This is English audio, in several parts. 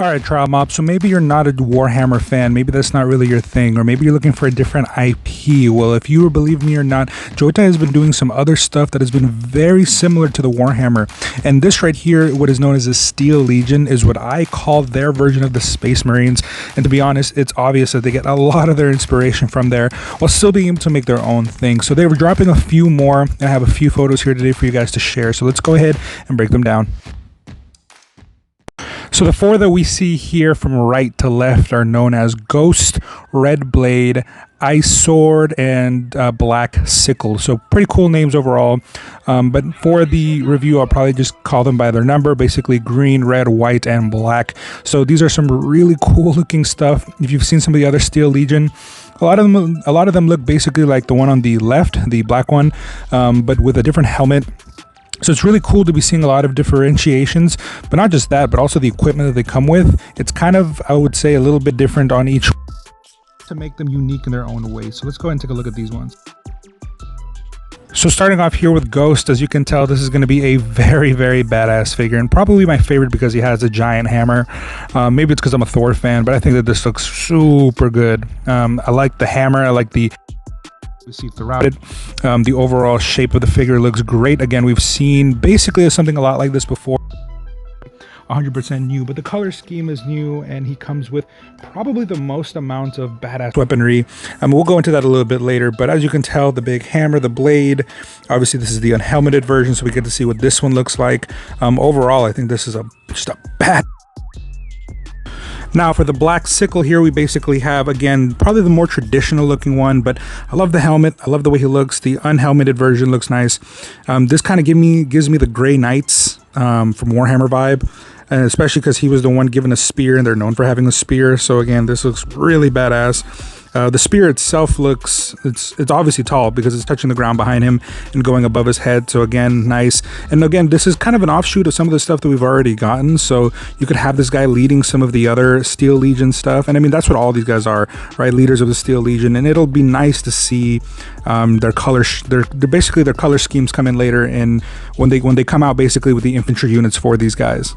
Alright, Trial Mob, so maybe you're not a Warhammer fan, maybe that's not really your thing, or maybe you're looking for a different IP. Well, if you believe me or not, Joytoy has been doing some other stuff that has been very similar to the Warhammer. And this right here, what is known as the Steel Legion, is what I call their version of the Space Marines. And to be honest, it's obvious that they get a lot of their inspiration from there, while still being able to make their own thing. So they were dropping a few more, and I have a few photos here today for you guys to share. So let's go ahead and break them down. So the four that we see here from right to left are known as Ghost, Red Blade, Ice Sword, and Black Sickle. So pretty cool names overall. But for the review, I'll probably just call them by their number, basically green, red, white, and black. So these are some really cool looking stuff. If you've seen some of the other Steel Legion, a lot of them look basically like the one on the left, the black one, but with a different helmet. So it's really cool to be seeing a lot of differentiations, but not just that, but also the equipment that they come with. It's kind of, I would say, a little bit different on each to make them unique in their own way. So let's go ahead and take a look at these ones. So starting off here with Ghost, as you can tell, this is going to be a very, very badass figure, and probably my favorite because he has a giant hammer. Maybe it's because I'm a Thor fan, but I think that this looks super good. I like the hammer, I like the see throughout it. The overall shape of the figure looks great. Again, we've seen basically something a lot like this before. 100% new, but the color scheme is new, and he comes with probably the most amount of badass weaponry. We'll go into that a little bit later, but as you can tell, the big hammer, the blade, obviously this is the unhelmeted version, so we get to see what this one looks like. Overall, I think this is just a bad. Now for the Black Sickle here, we basically have, again, probably the more traditional looking one, but I love the helmet. I love the way he looks. The unhelmeted version looks nice. This kind of gives me the Grey Knights from Warhammer vibe, and especially because he was the one given a spear, and they're known for having a spear. So again, this looks really badass. The spear itself looks, it's obviously tall because it's touching the ground behind him and going above his head. So again, nice. And again, this is kind of an offshoot of some of the stuff that we've already gotten. So you could have this guy leading some of the other Steel Legion stuff. And I mean, that's what all these guys are, right? Leaders of the Steel Legion. And it'll be nice to see their color, basically their color schemes come in later, and when they come out basically with the infantry units for these guys.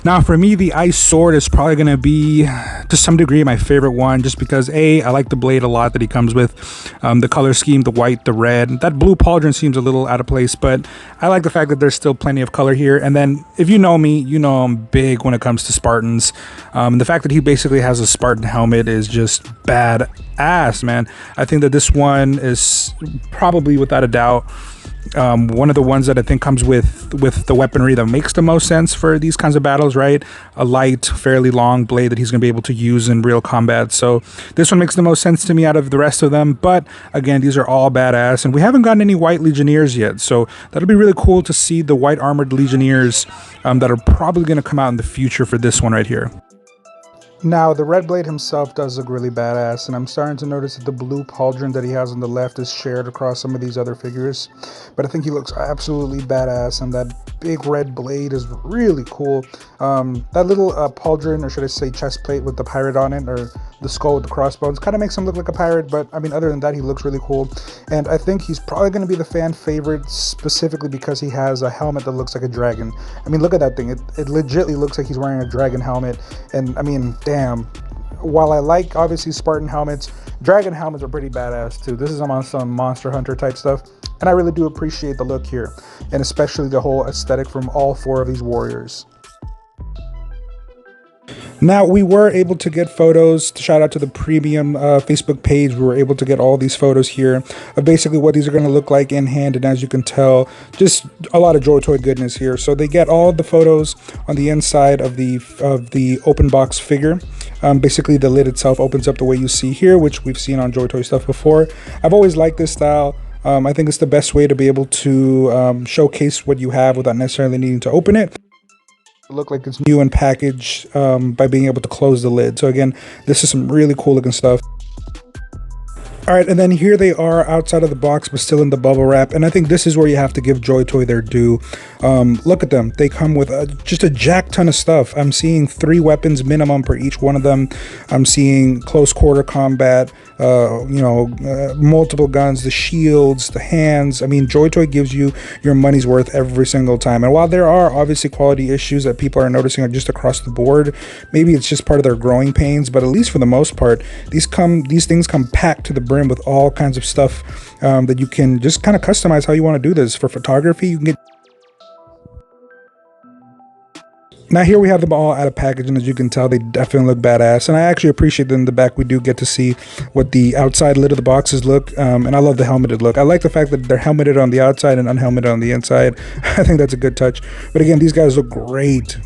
Now for me, the Ice Sword is probably going to be, to some degree, my favorite one, just because I like the blade a lot that he comes with. The color scheme, the white, the red. That blue pauldron seems a little out of place, but I like the fact that there's still plenty of color here. And then, if you know me, you know I'm big when it comes to Spartans. The fact that he basically has a Spartan helmet is just badass, man. I think that this one is probably, without a doubt, one of the ones that I think comes with the weaponry that makes the most sense for these kinds of battles, right? A light, fairly long blade that he's going to be able to use in real combat. So this one makes the most sense to me out of the rest of them. But again, these are all badass, and we haven't gotten any white legionnaires yet. So that'll be really cool to see the white armored legionnaires that are probably going to come out in the future for this one right here. Now, the Red Blade himself does look really badass, and I'm starting to notice that the blue pauldron that he has on the left is shared across some of these other figures. But I think he looks absolutely badass, and that big red blade is really cool. That little pauldron, or should I say chest plate with the pirate on it, or the skull with the crossbones, kind of makes him look like a pirate, but I mean, other than that, he looks really cool. And I think he's probably going to be the fan favorite specifically because he has a helmet that looks like a dragon. I mean, look at that thing. It legitimatly looks like he's wearing a dragon helmet, and I mean, damn. While I like, obviously, Spartan helmets, dragon helmets are pretty badass too. This is on some Monster Hunter type stuff, and I really do appreciate the look here, and especially the whole aesthetic from all four of these warriors. Now, we were able to get photos. Shout out to the premium Facebook page. We were able to get all these photos here of basically what these are going to look like in hand. And as you can tell, just a lot of Joytoy goodness here. So they get all the photos on the inside of the open box figure. Basically, the lid itself opens up the way you see here, which we've seen on Joytoy stuff before. I've always liked this style. I think it's the best way to be able to showcase what you have without necessarily needing to open it. Look like it's new and packaged by being able to close the lid. So again, this is some really cool looking stuff. All right, and then here they are outside of the box, but still in the bubble wrap. And I think this is where you have to give Joytoy their due. Look at them. They come with just a jack ton of stuff. I'm seeing 3 weapons minimum per each one of them. I'm seeing close quarter combat, multiple guns, the shields, the hands. I mean, Joytoy gives you your money's worth every single time. And while there are obviously quality issues that people are noticing just across the board, maybe it's just part of their growing pains, but at least for the most part, these things come packed to the brim with all kinds of stuff that you can just kind of customize how you want to do this. For photography, you can get. Now here we have them all out of package, and as you can tell, they definitely look badass, and I actually appreciate that in the back we do get to see what the outside lid of the boxes look, and I love the helmeted look. I like the fact that they're helmeted on the outside and unhelmeted on the inside. I think that's a good touch, but again, these guys look great.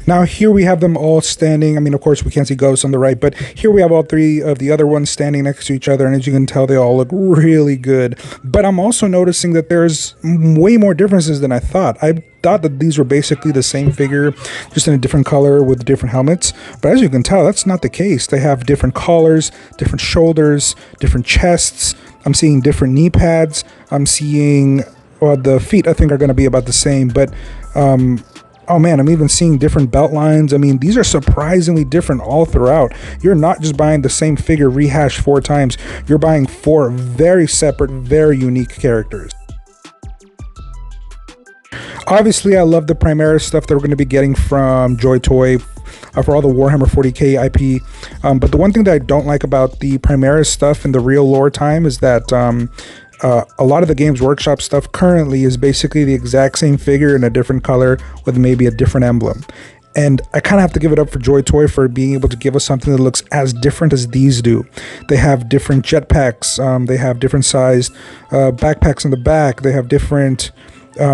Now here we have them all standing. I mean, of course, we can't see Ghost on the right, but here we have all 3 of the other ones standing next to each other, and as you can tell, they all look really good. But I'm also noticing that there's way more differences than I thought. I thought that these were basically the same figure, just in a different color with different helmets. But as you can tell, that's not the case. They have different collars, different shoulders, different chests. I'm seeing different knee pads. I'm seeing, well, the feet I think are going to be about the same, but oh man, I'm even seeing different belt lines. I mean, these are surprisingly different all throughout. You're not just buying the same figure rehashed 4 times. You're buying 4 very separate, very unique characters. Obviously, I love the Primaris stuff that we're going to be getting from Joytoy for all the Warhammer 40k IP. But the one thing that I don't like about the Primaris stuff in the real lore time is that a lot of the Games Workshop stuff currently is basically the exact same figure in a different color with maybe a different emblem. And I kind of have to give it up for Joytoy for being able to give us something that looks as different as these do. They have different jetpacks, they have different sized backpacks in the back, they have different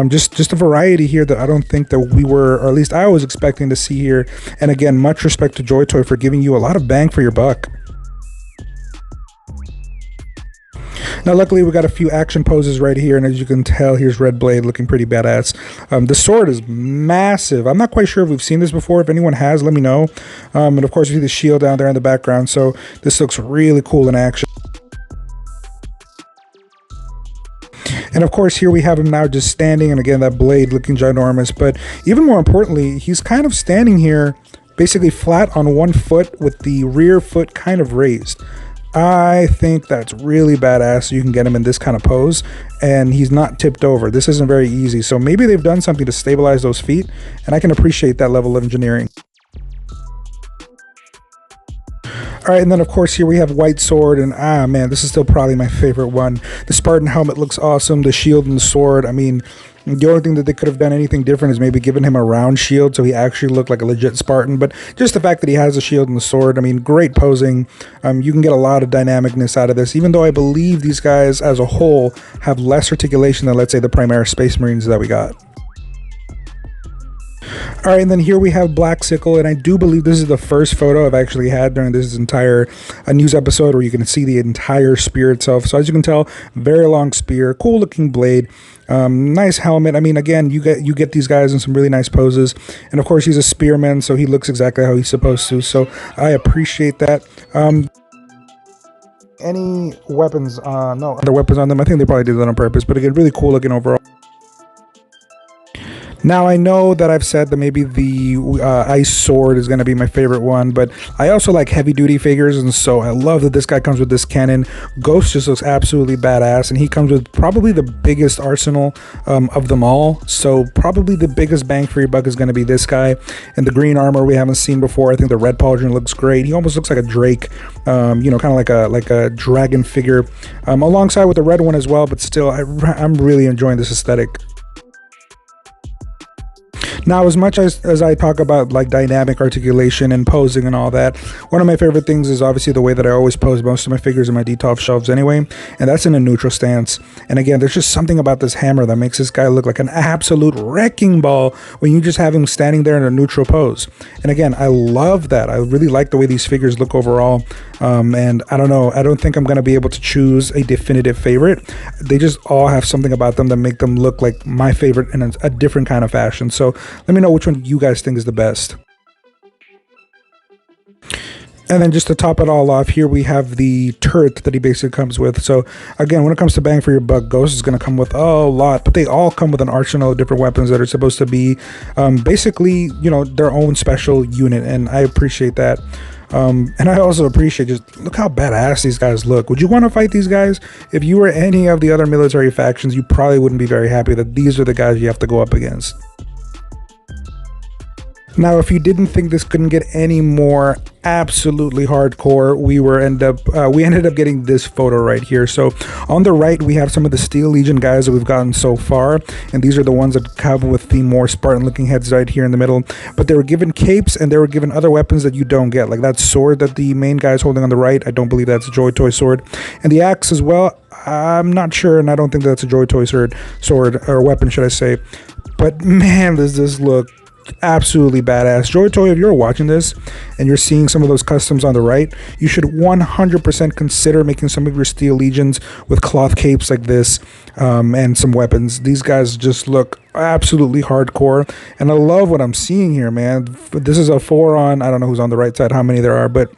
just a variety here that I don't think that we were, or at least I was expecting to see here. And again, much respect to Joytoy for giving you a lot of bang for your buck. Now, luckily, we got a few action poses right here, and as you can tell, here's Red Blade looking pretty badass. The sword is massive. I'm not quite sure if we've seen this before. If anyone has, let me know. And of course, you see the shield down there in the background, so this looks really cool in action. And of course, here we have him now just standing, and again, that blade looking ginormous. But even more importantly, he's kind of standing here basically flat on one foot with the rear foot kind of raised. I think that's really badass. You can get him in this kind of pose and he's not tipped over. This isn't very easy, so maybe they've done something to stabilize those feet, and I can appreciate that level of engineering. All right, and then of course here we have White Sword, and man, this is still probably my favorite one. The Spartan helmet looks awesome, the shield and the sword. I mean, the only thing that they could have done anything different is maybe given him a round shield so he actually looked like a legit Spartan, but just the fact that he has a shield and the sword, I mean, great posing. You can get a lot of dynamicness out of this, even though I believe these guys as a whole have less articulation than, let's say, the Primaris Space Marines that we got. All right, and then here we have Black Sickle, and I do believe this is the first photo I've actually had during this entire news episode where you can see the entire spear itself. So as you can tell, very long spear, cool looking blade, nice helmet. I mean, again, you get these guys in some really nice poses, and of course he's a spearman, so he looks exactly how he's supposed to. So I appreciate that. Any weapons? No other weapons on them. I think they probably did that on purpose, but again, really cool looking overall. Now, I know that I've said that maybe the ice sword is going to be my favorite one, but I also like heavy duty figures, and so I love that this guy comes with this cannon. Ghost just looks absolutely badass, and he comes with probably the biggest arsenal of them all, so probably the biggest bang for your buck is going to be this guy. And the green armor we haven't seen before. I think the red pauldron looks great. He almost looks like a drake, kind of like a dragon figure, alongside with the red one as well, but still, I'm really enjoying this aesthetic. Now, as much as I talk about like dynamic articulation and posing and all that, one of my favorite things is obviously the way that I always pose most of my figures in my Detolf shelves anyway, and that's in a neutral stance. And again, there's just something about this hammer that makes this guy look like an absolute wrecking ball when you just have him standing there in a neutral pose. And again, I love that. I really like the way these figures look overall. And I don't know, I don't think I'm going to be able to choose a definitive favorite. They just all have something about them that make them look like my favorite in a different kind of fashion. So let me know which one you guys think is the best. And then just to top it all off, here we have the turret that he basically comes with. So again, when it comes to bang for your buck, Ghost is going to come with a lot, but they all come with an arsenal of different weapons that are supposed to be basically, you know, their own special unit. And I appreciate that. And I also appreciate, just look how badass these guys look. Would you want to fight these guys? If you were any of the other military factions, you probably wouldn't be very happy that these are the guys you have to go up against. Now, if you didn't think this couldn't get any more absolutely hardcore, we ended up getting this photo right here. So on the right, we have some of the Steel Legion guys that we've gotten so far, and these are the ones that come with the more Spartan looking heads right here in the middle. But they were given capes and they were given other weapons that you don't get, like that sword that the main guy is holding on the right. I don't believe that's a Joytoy sword, and the axe as well. I'm not sure, and I don't think that's a Joytoy sword or weapon, should I say. But man, does this look absolutely badass. Joytoy, if you're watching this and you're seeing some of those customs on the right, you should 100% consider making some of your Steel Legions with cloth capes like this, and some weapons. These guys just look absolutely hardcore, and I love what I'm seeing here, man. This is a 4 on, I don't know who's on the right side, how many there are, but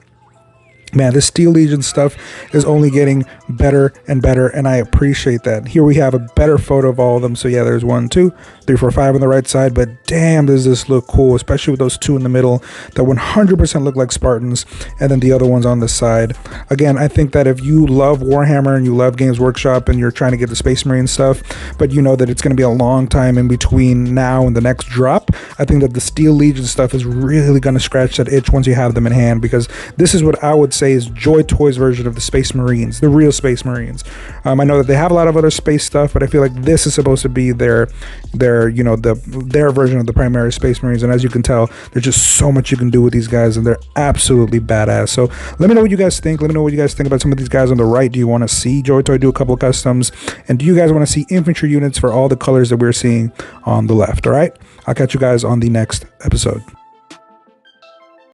man, this Steel Legion stuff is only getting better and better, and I appreciate that. Here we have a better photo of all of them. So yeah, there's 1, 2, 3, 4, 5 on the right side, but damn, does this look cool, especially with those 2 in the middle that 100% look like Spartans, and then the other ones on the side. Again, I think that if you love Warhammer and you love Games Workshop and you're trying to get the Space Marine stuff, but you know that it's going to be a long time in between now and the next drop, I think that the Steel Legion stuff is really going to scratch that itch once you have them in hand, because this is what I would say is Joytoy's version of the Space Marines, the real Space Marines. I know that they have a lot of other space stuff, but I feel like this is supposed to be their version of the primary Space Marines. And as you can tell, there's just so much you can do with these guys, and they're absolutely badass. So let me know what you guys think. Let me know what you guys think about some of these guys on the right. Do you want to see Joytoy do a couple of customs? And do you guys want to see infantry units for all the colors that we're seeing on the left? All right, I'll catch you guys on the next episode.